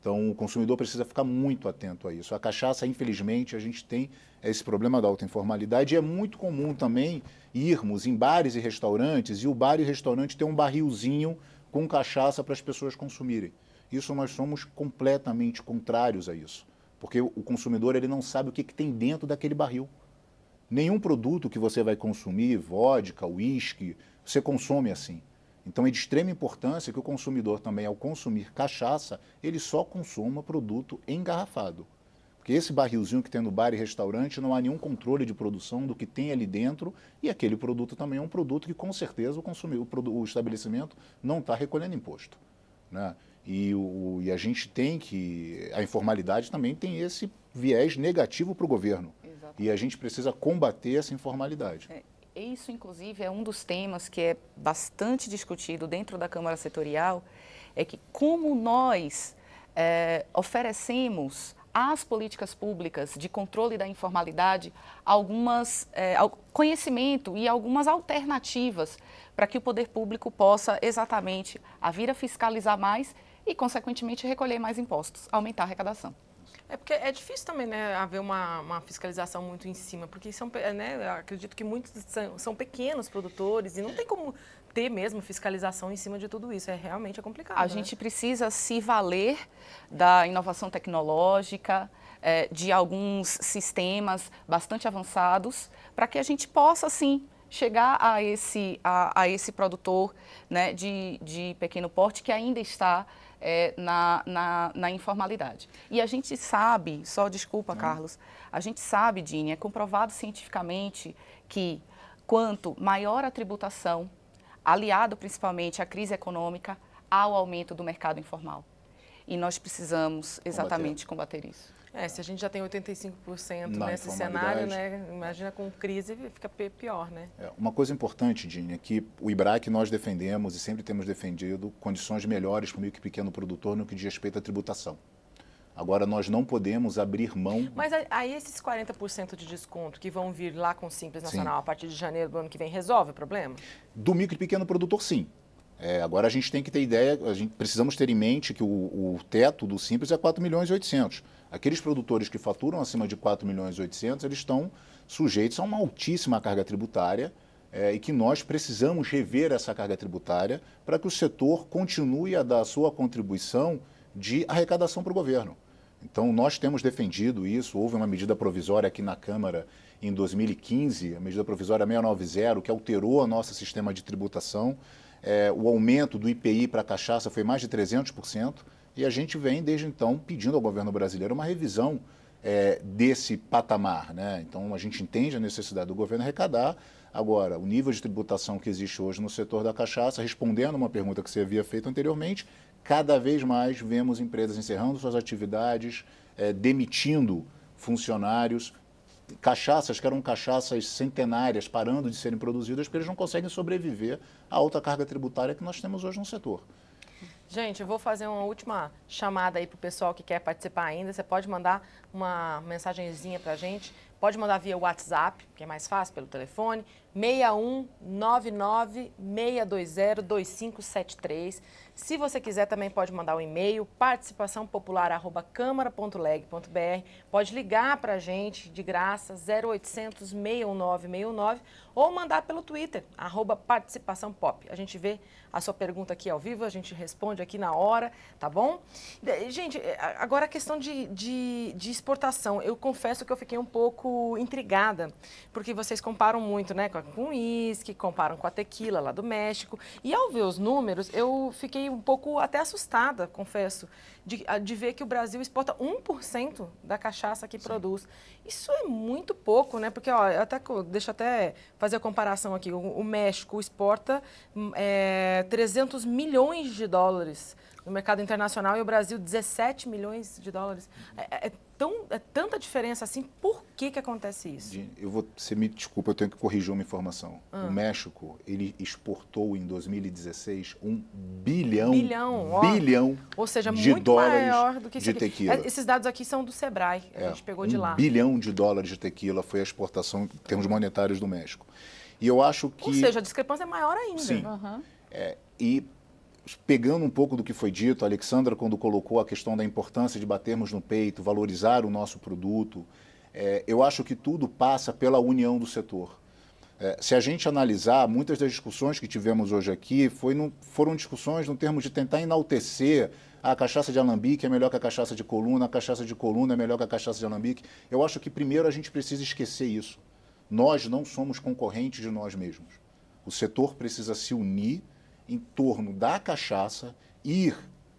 Então, o consumidor precisa ficar muito atento a isso. A cachaça, infelizmente, a gente tem esse problema da alta informalidade e é muito comum também irmos em bares e restaurantes e o bar e o restaurante tem um barrilzinho com cachaça para as pessoas consumirem. Isso nós somos completamente contrários a isso, porque o consumidor ele não sabe o que tem dentro daquele barril. Nenhum produto que você vai consumir, vodka, uísque, você consome assim. Então é de extrema importância que o consumidor também, ao consumir cachaça, ele só consuma produto engarrafado. Porque esse barrilzinho que tem no bar e restaurante não há nenhum controle de produção do que tem ali dentro e aquele produto também é um produto que com certeza o estabelecimento não está recolhendo imposto, né? E a gente tem que... A informalidade também tem esse viés negativo para o governo. Exatamente. E a gente precisa combater essa informalidade. Isso, inclusive, é um dos temas que é bastante discutido dentro da Câmara Setorial, é que como nós oferecemos às políticas públicas de controle da informalidade conhecimento e algumas alternativas para que o poder público possa exatamente vir a fiscalizar mais e, consequentemente, recolher mais impostos, aumentar a arrecadação. É porque é difícil também, né, haver uma fiscalização muito em cima, porque eu acredito que muitos são pequenos produtores e não tem como ter mesmo fiscalização em cima de tudo isso. Realmente é complicado. A gente precisa se valer da inovação tecnológica, de alguns sistemas bastante avançados, para que a gente possa, sim, chegar a esse produtor, né, de pequeno porte que ainda está na informalidade. E a gente sabe, desculpa, Carlos, a gente sabe, Dini, é comprovado cientificamente que quanto maior a tributação, aliado principalmente à crise econômica, há o aumento do mercado informal. E nós precisamos exatamente combater isso. Se a gente já tem 85% nesse cenário, né? Imagina com crise fica pior, né? Uma coisa importante, Dini, é que o IBRAC nós defendemos e sempre temos defendido condições melhores para o micro e pequeno produtor no que diz respeito à tributação. Agora, nós não podemos abrir mão... Mas aí esses 40% de desconto que vão vir lá com o Simples Nacional a partir de janeiro do ano que vem, resolve o problema? Do micro e pequeno produtor, sim. Agora a gente tem que ter ideia, precisamos ter em mente que o teto do Simples é 4 milhões e 800. Aqueles produtores que faturam acima de 4 milhões e 800, eles estão sujeitos a uma altíssima carga tributária e que nós precisamos rever essa carga tributária para que o setor continue a dar a sua contribuição de arrecadação para o governo. Então, nós temos defendido isso. Houve uma medida provisória aqui na Câmara em 2015, a medida provisória 690, que alterou o nosso sistema de tributação. O aumento do IPI para a cachaça foi mais de 300%, e a gente vem, desde então, pedindo ao governo brasileiro uma revisão desse patamar, né? Então, a gente entende a necessidade do governo arrecadar. Agora, o nível de tributação que existe hoje no setor da cachaça, respondendo uma pergunta que você havia feito anteriormente, cada vez mais vemos empresas encerrando suas atividades, demitindo funcionários, cachaças que eram cachaças centenárias parando de serem produzidas porque eles não conseguem sobreviver à alta carga tributária que nós temos hoje no setor. Gente, eu vou fazer uma última chamada aí para o pessoal que quer participar ainda. Você pode mandar uma mensagenzinha para a gente, pode mandar via WhatsApp, que é mais fácil, pelo telefone, 6199-620-2573. Se você quiser, também pode mandar um e-mail, participaçãopopular@câmara.leg.br. Pode ligar para a gente de graça, 0800 619 619, ou mandar pelo Twitter, @participaçãopop. A gente vê a sua pergunta aqui ao vivo, a gente responde aqui na hora, tá bom? Gente, agora a questão de exportação. Eu confesso que eu fiquei um pouco intrigada, porque vocês comparam muito, né, com o uísque, comparam com a tequila lá do México. E ao ver os números, eu fiquei um pouco até assustada, confesso, de ver que o Brasil exporta 1% da cachaça que produz. Isso é muito pouco, né? Porque, ó, deixa eu até fazer a comparação aqui. O México exporta 300 milhões de dólares no mercado internacional e o Brasil 17 milhões de dólares. É tanta diferença assim. Por que acontece isso? Você me desculpa, eu tenho que corrigir uma informação. O México, ele exportou em 2016 1 bilhão ou seja, de muito dólares maior do que de tequila. Esses dados aqui são do Sebrae, a gente pegou de lá. 1 bilhão de dólares de tequila foi a exportação em termos monetários do México. E eu acho que... Ou seja, a discrepância é maior ainda. Sim. E pegando um pouco do que foi dito, a Alexandra, quando colocou a questão da importância de batermos no peito, valorizar o nosso produto, eu acho que tudo passa pela união do setor. Se a gente analisar, muitas das discussões que tivemos hoje aqui foram discussões no termo de tentar enaltecer a cachaça de alambique é melhor que a cachaça de coluna, a cachaça de coluna é melhor que a cachaça de alambique. Eu acho que primeiro a gente precisa esquecer isso. Nós não somos concorrentes de nós mesmos. O setor precisa se unir em torno da cachaça, ir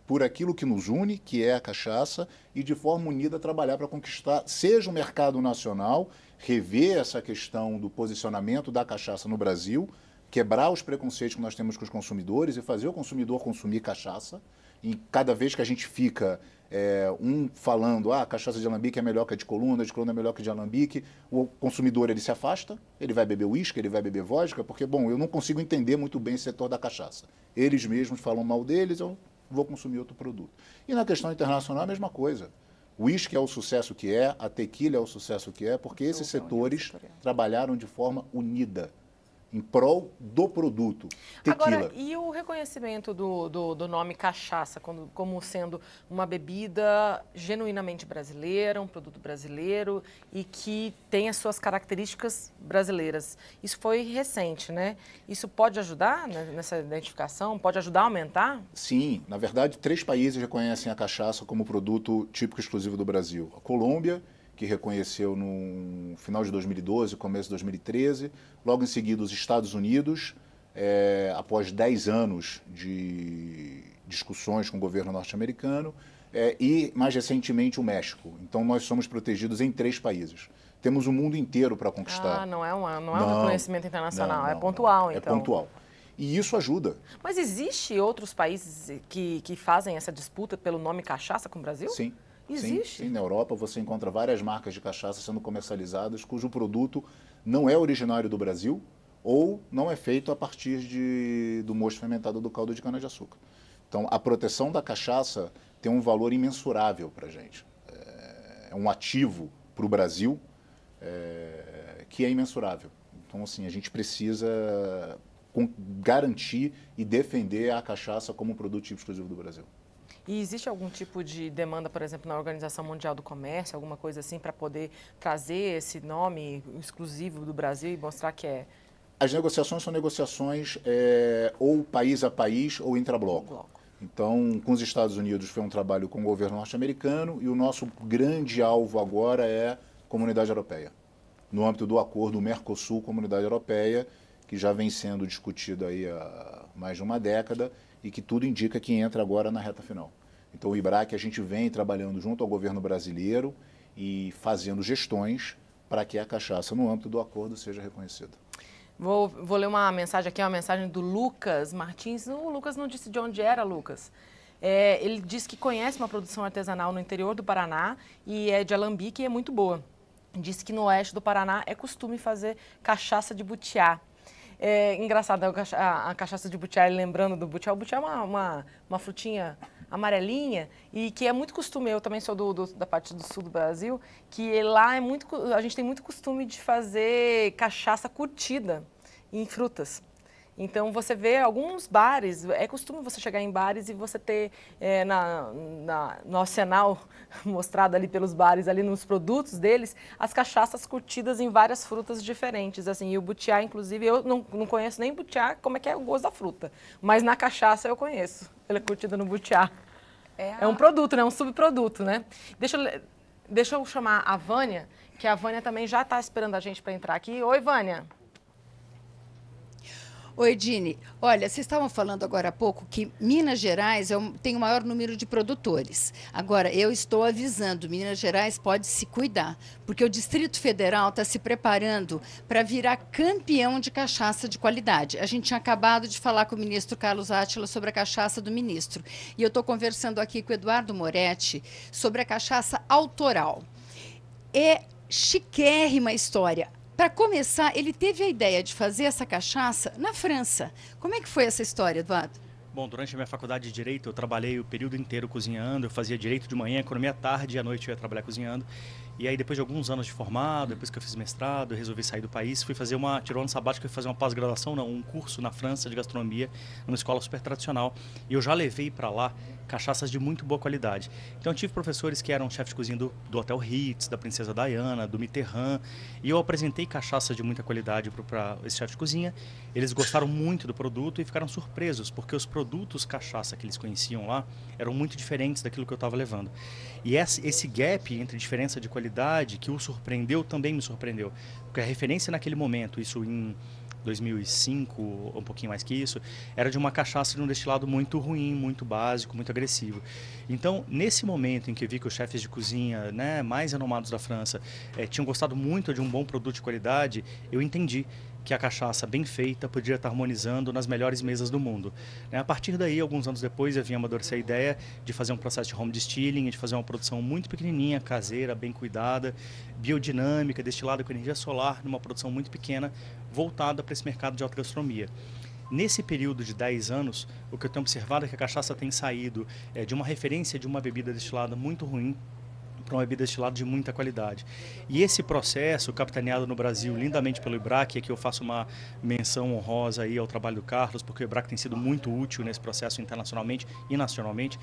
por aquilo que nos une, que é a cachaça, e de forma unida trabalhar para conquistar, seja o mercado nacional, rever essa questão do posicionamento da cachaça no Brasil, quebrar os preconceitos que nós temos com os consumidores e fazer o consumidor consumir cachaça. E cada vez que a gente fica falando, a cachaça de alambique é melhor que a de coluna é melhor que a de alambique, o consumidor ele se afasta, ele vai beber uísque, ele vai beber vodka, porque, bom, eu não consigo entender muito bem esse setor da cachaça. Eles mesmos falam mal deles, eu vou consumir outro produto. E na questão internacional a mesma coisa. O uísque é o sucesso que é, a tequila é o sucesso que é, porque esses setores trabalharam de forma unida, em prol do produto, tequila. Agora, e o reconhecimento do nome cachaça como sendo uma bebida genuinamente brasileira, um produto brasileiro e que tem as suas características brasileiras? Isso foi recente, né? Isso pode ajudar nessa identificação? Pode ajudar a aumentar? Sim. Na verdade, 3 países reconhecem a cachaça como produto típico exclusivo do Brasil. A Colômbia, que reconheceu no final de 2012, começo de 2013. Logo em seguida, os Estados Unidos, após 10 anos de discussões com o governo norte-americano, e, mais recentemente, o México. Então, nós somos protegidos em 3 países. Temos o mundo inteiro para conquistar. Não é um reconhecimento internacional, é pontual, então. É pontual. E isso ajuda. Mas existe outros países que fazem essa disputa pelo nome cachaça com o Brasil? Sim. Existe? Sim, na Europa você encontra várias marcas de cachaça sendo comercializadas cujo produto não é originário do Brasil ou não é feito a partir do mosto fermentado do caldo de cana-de-açúcar. Então, a proteção da cachaça tem um valor imensurável para a gente. É um ativo para o Brasil que é imensurável. Então, assim, a gente precisa garantir e defender a cachaça como um produto típico exclusivo do Brasil. E existe algum tipo de demanda, por exemplo, na Organização Mundial do Comércio, alguma coisa assim, para poder trazer esse nome exclusivo do Brasil e mostrar que é... As negociações são negociações ou país a país ou intrabloco. Então, com os Estados Unidos foi um trabalho com o governo norte-americano e o nosso grande alvo agora é a Comunidade Europeia. No âmbito do acordo Mercosul-Comunidade Europeia, que já vem sendo discutido aí há mais de uma década e que tudo indica que entra agora na reta final. Então, o IBRAC, a gente vem trabalhando junto ao governo brasileiro e fazendo gestões para que a cachaça, no âmbito do acordo, seja reconhecida. Vou ler uma mensagem aqui, uma mensagem do Lucas Martins. O Lucas não disse de onde era, Lucas. Ele disse que conhece uma produção artesanal no interior do Paraná e é de alambique e é muito boa. Disse que no oeste do Paraná é costume fazer cachaça de butiá. É engraçado, a cachaça de butiá, lembrando do butiá. O butiá é uma frutinha amarelinha e que é muito costume, eu também sou da parte do sul do Brasil, que lá a gente tem muito costume de fazer cachaça curtida em frutas. Então, você vê alguns bares, é costume você chegar em bares e você ter no arsenal mostrado ali pelos bares, ali nos produtos deles, as cachaças curtidas em várias frutas diferentes. Assim, e o butiá, inclusive, eu não conheço nem butiá, como é que é o gosto da fruta. Mas na cachaça eu conheço, ela é curtida no butiá. É um produto, né? Um subproduto, né? Deixa eu chamar a Vânia, que a Vânia também já está esperando a gente para entrar aqui. Oi, Vânia. Oi, Dini. Olha, vocês estavam falando agora há pouco que Minas Gerais tem o maior número de produtores. Agora, eu estou avisando, Minas Gerais pode se cuidar, porque o Distrito Federal está se preparando para virar campeão de cachaça de qualidade. A gente tinha acabado de falar com o ministro Carlos Átila sobre a cachaça do ministro. E eu estou conversando aqui com o Eduardo Moretti sobre a cachaça autoral. É chiquérrima a história. Para começar, ele teve a ideia de fazer essa cachaça na França. Como é que foi essa história, Eduardo? Bom, durante a minha faculdade de Direito, eu trabalhei o período inteiro cozinhando. Eu fazia Direito de manhã, Economia à tarde e à noite eu ia trabalhar cozinhando. E aí, depois de alguns anos de formado, depois que eu fiz mestrado, eu resolvi sair do país, tirou um ano sabático e fazer uma pós-graduação, um curso na França de gastronomia, numa escola super tradicional. E eu já levei para lá cachaças de muito boa qualidade. Então, eu tive professores que eram chefes de cozinha do Hotel Ritz, da Princesa Diana, do Mitterrand, e eu apresentei cachaças de muita qualidade para esse chefe de cozinha. Eles gostaram muito do produto e ficaram surpresos, porque os produtos cachaça que eles conheciam lá eram muito diferentes daquilo que eu estava levando. E esse gap entre diferença de qualidade que o surpreendeu também me surpreendeu, porque a referência naquele momento, isso em 2005, um pouquinho mais que isso, era de uma cachaça de um destilado muito ruim, muito básico, muito agressivo. Então, nesse momento em que eu vi que os chefes de cozinha, né, mais renomados da França tinham gostado muito de um bom produto de qualidade, eu entendi que a cachaça bem feita podia estar harmonizando nas melhores mesas do mundo. A partir daí, alguns anos depois, eu vim amadurecer a ideia de fazer um processo de home distilling e de fazer uma produção muito pequenininha, caseira, bem cuidada, biodinâmica, destilada com energia solar, numa produção muito pequena, voltada para esse mercado de alta gastronomia. Nesse período de 10 anos, o que eu tenho observado é que a cachaça tem saído de uma referência de uma bebida destilada muito ruim para uma bebida destilada de muita qualidade. E esse processo, capitaneado no Brasil lindamente pelo IBRAC, é que eu faço uma menção honrosa aí ao trabalho do Carlos, porque o IBRAC tem sido muito útil nesse processo internacionalmente e nacionalmente.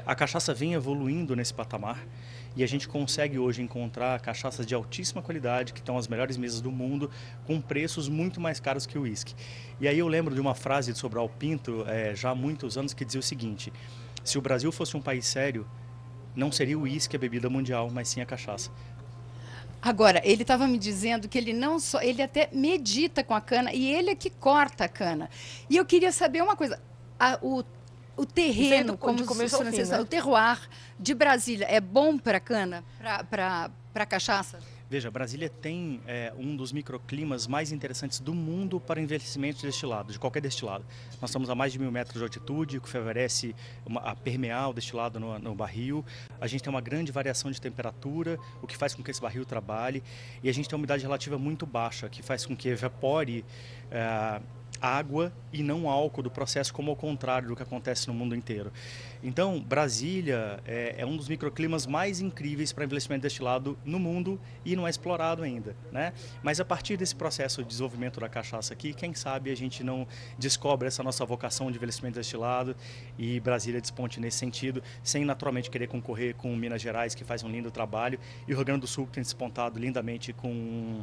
A cachaça vem evoluindo nesse patamar e a gente consegue hoje encontrar cachaças de altíssima qualidade, que estão às melhores mesas do mundo, com preços muito mais caros que o uísque. E aí eu lembro de uma frase de Sobral Pinto, já há muitos anos, que dizia o seguinte: se o Brasil fosse um país sério, não seria o uísque a bebida mundial, mas sim a cachaça. Agora, ele estava me dizendo que ele não só, ele até medita com a cana e ele é que corta a cana. E eu queria saber uma coisa, o terreno, como começo ao fim, né? o terroir de Brasília é bom para cana, para cachaça? Veja, Brasília tem um dos microclimas mais interessantes do mundo para envelhecimento de destilado, de qualquer destilado. Nós estamos a mais de 1000 metros de altitude, o que favorece a permear o destilado no barril. A gente tem uma grande variação de temperatura, o que faz com que esse barril trabalhe. E a gente tem uma umidade relativa muito baixa, que faz com que evapore água e não álcool do processo, como ao contrário do que acontece no mundo inteiro. Então, Brasília é um dos microclimas mais incríveis para envelhecimento destilado no mundo e não é explorado ainda, né? Mas a partir desse processo de desenvolvimento da cachaça aqui, quem sabe a gente não descobre essa nossa vocação de envelhecimento destilado e Brasília desponte nesse sentido, sem naturalmente querer concorrer com Minas Gerais, que faz um lindo trabalho, e o Rio Grande do Sul, que tem despontado lindamente com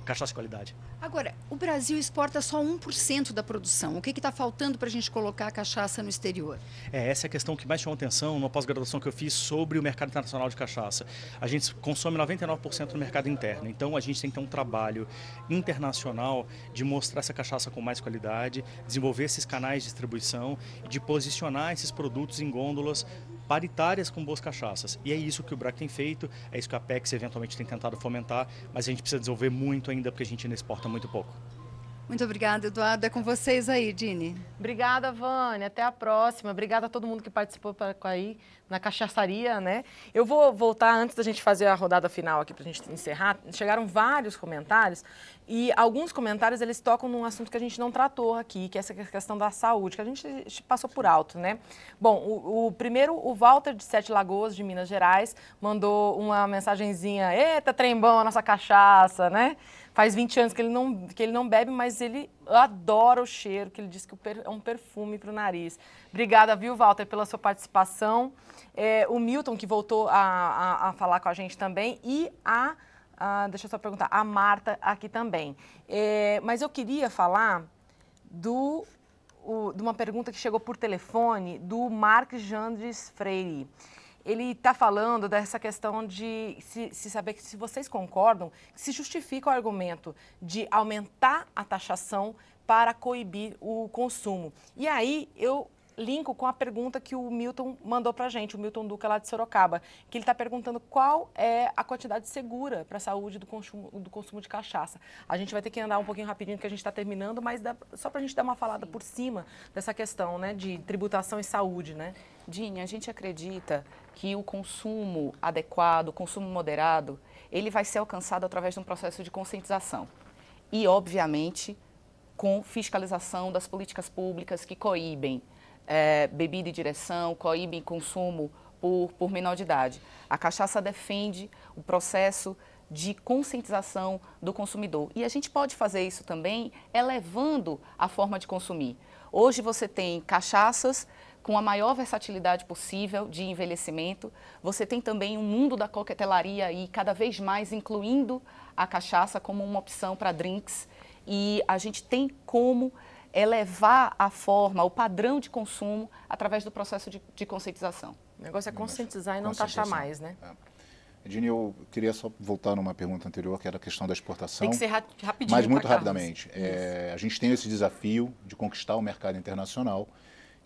cachaça de qualidade. Agora, o Brasil exporta só 1% da produção. O que está faltando para a gente colocar a cachaça no exterior? Essa é a questão que mais chamou atenção numa pós-graduação que eu fiz sobre o mercado internacional de cachaça. A gente consome 99% no mercado interno, então a gente tem que ter um trabalho internacional de mostrar essa cachaça com mais qualidade, desenvolver esses canais de distribuição, de posicionar esses produtos em gôndolas paritárias com boas cachaças. E é isso que o BRAC tem feito, é isso que a Apex eventualmente tem tentado fomentar, mas a gente precisa desenvolver muito ainda, porque a gente ainda exporta muito pouco. Muito obrigada, Eduardo. É com vocês aí, Dini. Obrigada, Vânia. Até a próxima. Obrigada a todo mundo que participou aí na cachaçaria, né? Eu vou voltar, antes da gente fazer a rodada final aqui, para a gente encerrar. Chegaram vários comentários e alguns comentários, eles tocam num assunto que a gente não tratou aqui, que é essa questão da saúde, que a gente passou por alto, né? Bom, o primeiro, o Walter de Sete Lagoas, de Minas Gerais, mandou uma mensagenzinha: eita, trem bom, a nossa cachaça, né? Faz 20 anos que ele não bebe, mas ele adora o cheiro, que ele diz que é um perfume para o nariz. Obrigada, viu, Walter, pela sua participação. O Milton, que voltou a falar com a gente também, e deixa eu só perguntar, a Marta aqui também. Mas eu queria falar de uma pergunta que chegou por telefone do Marcos Jandes Freire. Ele está falando dessa questão de se saber se vocês concordam, se justifica o argumento de aumentar a taxação para coibir o consumo. E aí eu linko com a pergunta que o Milton mandou para a gente, o Milton Duca lá de Sorocaba, que ele está perguntando qual é a quantidade segura para a saúde do consumo de cachaça. A gente vai ter que andar um pouquinho rapidinho, porque a gente está terminando, mas só para a gente dar uma falada por cima dessa questão, né, de tributação e saúde, né? Dini, a gente acredita que o consumo adequado, o consumo moderado, ele vai ser alcançado através de um processo de conscientização. E, obviamente, com fiscalização das políticas públicas que coíbem bebida e direção, coíbem consumo por menor de idade. A cachaça defende o processo de conscientização do consumidor. E a gente pode fazer isso também elevando a forma de consumir. Hoje você tem cachaças com a maior versatilidade possível de envelhecimento. Você tem também um mundo da coquetelaria aí cada vez mais incluindo a cachaça como uma opção para drinks. E a gente tem como elevar a forma, o padrão de consumo através do processo de conscientização. O negócio é conscientizar e não taxar mais, né? Dini, eu queria só voltar numa pergunta anterior, que era a questão da exportação. Tem que ser rapidinho. Mas muito rapidamente. A gente tem esse desafio de conquistar o mercado internacional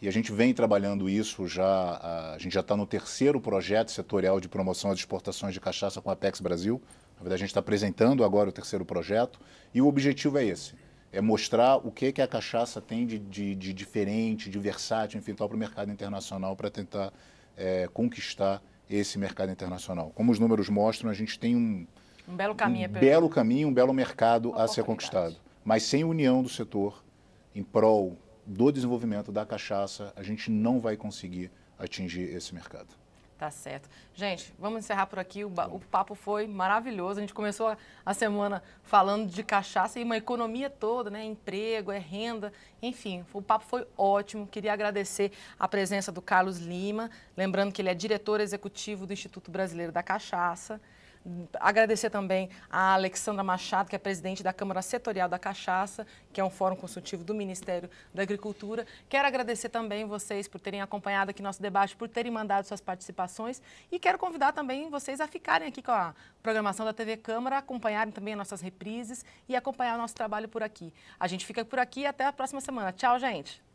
e a gente vem trabalhando isso já, a gente já está no terceiro projeto setorial de promoção às exportações de cachaça com a Apex Brasil. Na verdade, a gente está apresentando agora o terceiro projeto e o objetivo é esse. É mostrar o que a cachaça tem de diferente, de versátil, enfim, tal, para o mercado internacional, para tentar conquistar esse mercado internacional. Como os números mostram, a gente tem um belo caminho, um belo mercado a ser conquistado. Mas sem união do setor em prol do desenvolvimento da cachaça, a gente não vai conseguir atingir esse mercado. Tá certo. Gente, vamos encerrar por aqui. O papo foi maravilhoso. A gente começou a semana falando de cachaça e uma economia toda, né? Emprego, renda, enfim, o papo foi ótimo. Queria agradecer a presença do Carlos Lima, lembrando que ele é diretor executivo do Instituto Brasileiro da Cachaça. Agradecer também a Alexandra Machado, que é presidente da Câmara Setorial da Cachaça, que é um fórum consultivo do Ministério da Agricultura. Quero agradecer também vocês por terem acompanhado aqui nosso debate, por terem mandado suas participações e quero convidar também vocês a ficarem aqui com a programação da TV Câmara, acompanharem também as nossas reprises e acompanhar o nosso trabalho por aqui. A gente fica por aqui e até a próxima semana. Tchau, gente!